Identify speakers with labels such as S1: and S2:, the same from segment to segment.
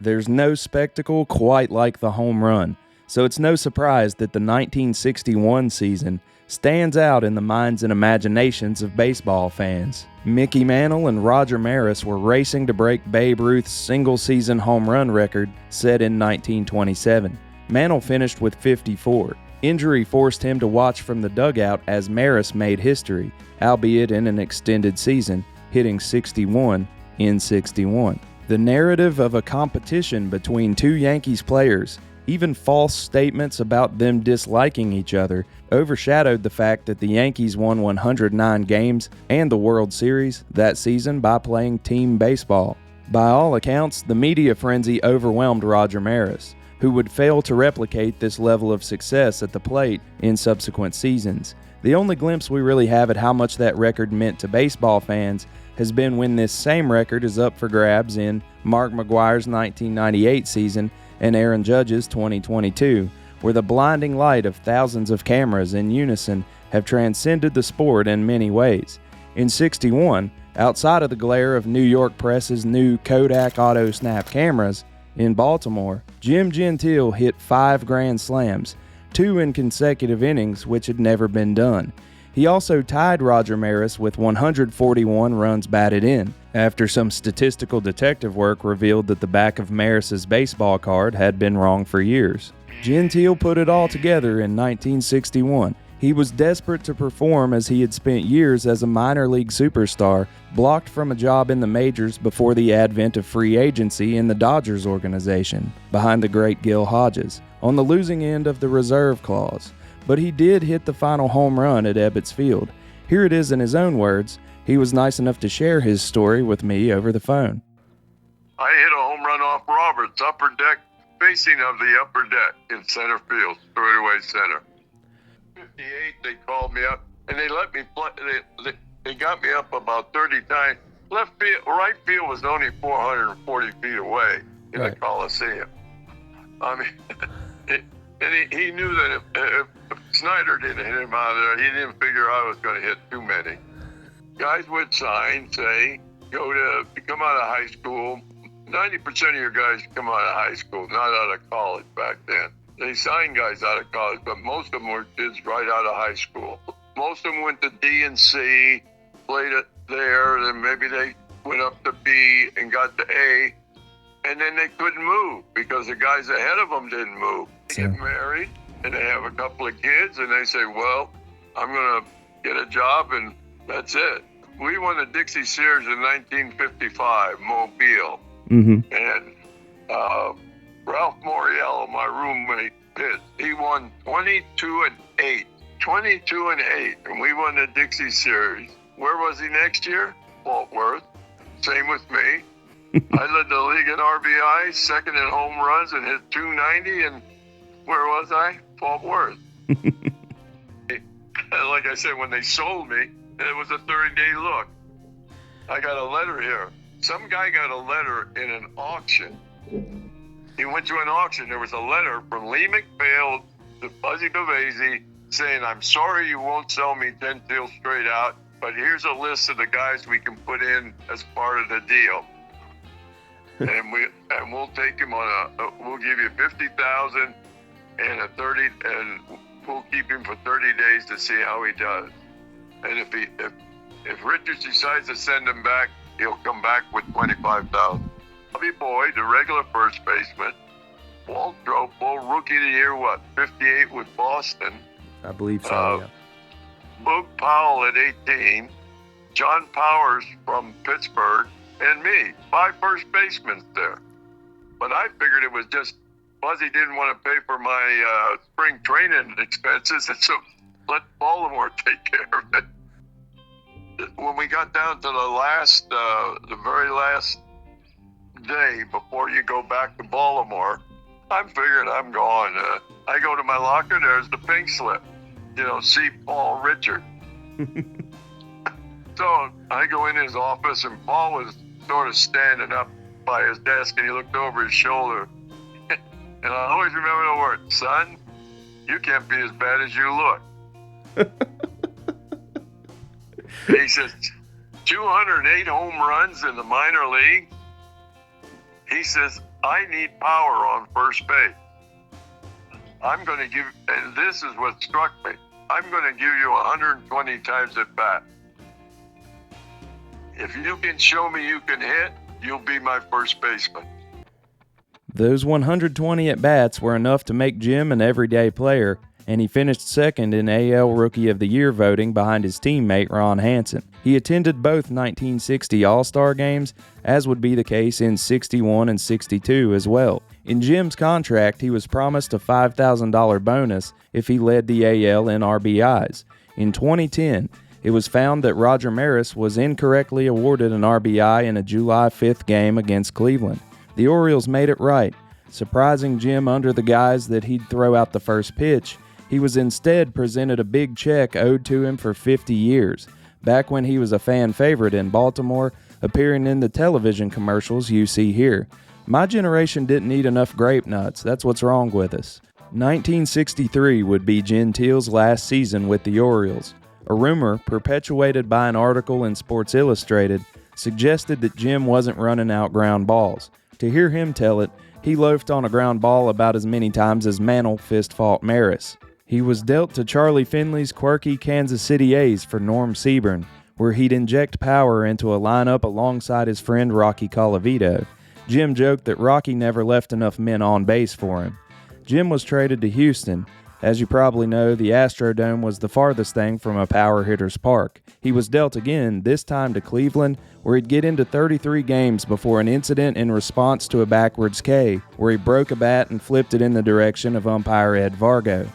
S1: There's no spectacle quite like the home run, so it's no surprise that the 1961 season stands out in the minds and imaginations of baseball fans. Mickey Mantle and Roger Maris were racing to break Babe Ruth's single-season home run record set in 1927. Mantle finished with 54. Injury forced him to watch from the dugout as Maris made history, albeit in an extended season, hitting 61 in 61. The narrative of a competition between two Yankees players, even false statements about them disliking each other, overshadowed the fact that the Yankees won 109 games and the World Series that season by playing team baseball. By all accounts, the media frenzy overwhelmed Roger Maris, who would fail to replicate this level of success at the plate in subsequent seasons. The only glimpse we really have at how much that record meant to baseball fans has been when this same record is up for grabs in Mark McGwire's 1998 season and Aaron Judge's 2022, where the blinding light of thousands of cameras in unison have transcended the sport in many ways. In 61, outside of the glare of New York Press's new Kodak Auto Snap cameras, in Baltimore, Jim Gentile hit 5 grand slams, 2 in consecutive innings, which had never been done. He also tied Roger Maris with 141 runs batted in, after some statistical detective work revealed that the back of Maris's baseball card had been wrong for years. Gentile put it all together in 1961. He was desperate to perform as he had spent years as a minor league superstar, blocked from a job in the majors before the advent of free agency in the Dodgers organization, behind the great Gil Hodges, on the losing end of the reserve clause. But he did hit the final home run at Ebbets Field. Here it is in his own words. He was nice enough to share his story with me over the phone.
S2: I hit a home run off Roberts' upper deck, facing of the upper deck in center field, straightaway center. 58, they called me up, and they let me play. They got me up about 30 times. Right field was only 440 feet away in the Coliseum. I mean, he knew that if Snider didn't hit him out of there, he didn't figure I was going to hit too many. Guys would sign, say, come out of high school. 90% of your guys come out of high school, not out of college back then. They signed guys out of college, but most of them were kids right out of high school. Most of them went to D and C, played it there, then maybe they went up to B and got to A, and then they couldn't move because the guys ahead of them didn't move. They get married, and they have a couple of kids, and they say, well, I'm going to get a job, and that's it. We won the Dixie Series in 1955, Mobile.
S1: Mm-hmm.
S2: And Ralph Moriello, my roommate, pitched. He won 22-8. 22-8, and we won the Dixie Series. Where was he next year? Fort Worth. Same with me. I led the league in RBI, second in home runs, and hit 290. And where was I? Fort Worth. Like I said, when they sold me, it was a 30-day look. I got a letter here. Some guy got a letter in an auction. He went to an auction. There was a letter from Lee McPhail to Fuzzy Bavasi saying, I'm sorry you won't sell me Gentile straight out, but here's a list of the guys we can put in as part of the deal. and we'll take him on we'll give you $50,000 and we'll keep him for 30 days to see how he does. And if Richards decides to send him back, he'll come back with $25,000. Bobby Boyd, the regular first baseman. Walt Dropo, rookie of the year, 58 with Boston.
S1: I believe so, yeah.
S2: Boog Powell at 18. John Powers from Pittsburgh, and me. 5 first basemen there. But I figured it was just Fuzzy didn't want to pay for my spring training expenses, and so let Baltimore take care of it. When we got down to the very last day before you go back to Baltimore, I'm figuring I'm gone. I go to my locker, there's the pink slip. See Paul Richard. So I go in his office, and Paul was sort of standing up by his desk, and he looked over his shoulder. And I always remember the word, son, you can't be as bad as you look. He says, 208 home runs in the minor league. He says, I need power on first base. I'm going to give, and this is what struck me, I'm going to give you 120 times at bat. If you can show me you can hit, you'll be my first baseman.
S1: Those 120 at-bats were enough to make Jim an everyday player, and he finished second in AL Rookie of the Year voting behind his teammate Ron Hansen. He attended both 1960 All-Star games, as would be the case in 61 and 62 as well. In Jim's contract, he was promised a $5,000 bonus if he led the AL in RBIs. In 2010, it was found that Roger Maris was incorrectly awarded an RBI in a July 5th game against Cleveland. The Orioles made it right, surprising Jim under the guise that he'd throw out the first pitch. He was instead presented a big check owed to him for 50 years, back when he was a fan favorite in Baltimore, appearing in the television commercials you see here. My generation didn't eat enough grape nuts, that's what's wrong with us. 1963 would be Gentile's last season with the Orioles. A rumor, perpetuated by an article in Sports Illustrated, suggested that Jim wasn't running out ground balls. To hear him tell it, he loafed on a ground ball about as many times as Mantle fist-fought Maris. He was dealt to Charlie Finley's quirky Kansas City A's for Norm Siebern, where he'd inject power into a lineup alongside his friend Rocky Colavito. Jim joked that Rocky never left enough men on base for him. Jim was traded to Houston. As you probably know, the Astrodome was the farthest thing from a power hitter's park. He was dealt again, this time to Cleveland, where he'd get into 33 games before an incident in response to a backwards K, where he broke a bat and flipped it in the direction of umpire Ed Vargo.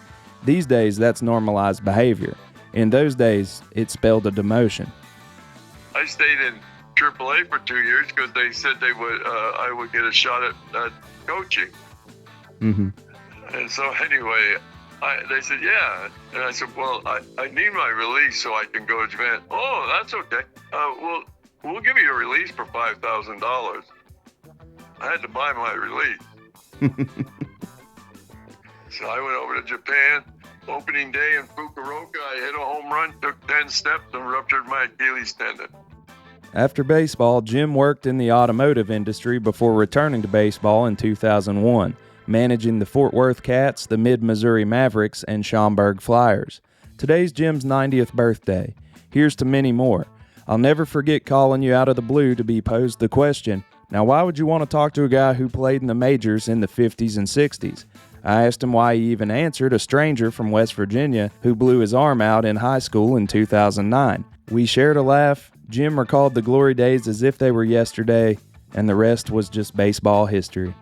S1: These days, that's normalized behavior. In those days, it spelled a demotion.
S2: I stayed in AAA for 2 years because they said I would get a shot at coaching.
S1: Mm-hmm.
S2: And so anyway, they said, yeah. And I said, well, I need my release so I can go to Japan. Oh, that's okay. We'll give you a release for $5,000. I had to buy my release. So I went over to Japan. Opening day in Fukuoka, I hit a home run, took 10 steps, and ruptured my Achilles tendon.
S1: After baseball, Jim worked in the automotive industry before returning to baseball in 2001. Managing the Fort Worth Cats, the Mid-Missouri Mavericks, and Schaumburg Flyers. Today's Jim's 90th birthday. Here's to many more. I'll never forget calling you out of the blue to be posed the question, now why would you want to talk to a guy who played in the majors in the 50s and 60s? I asked him why he even answered a stranger from West Virginia who blew his arm out in high school in 2009. We shared a laugh. Jim recalled the glory days as if they were yesterday, and the rest was just baseball history.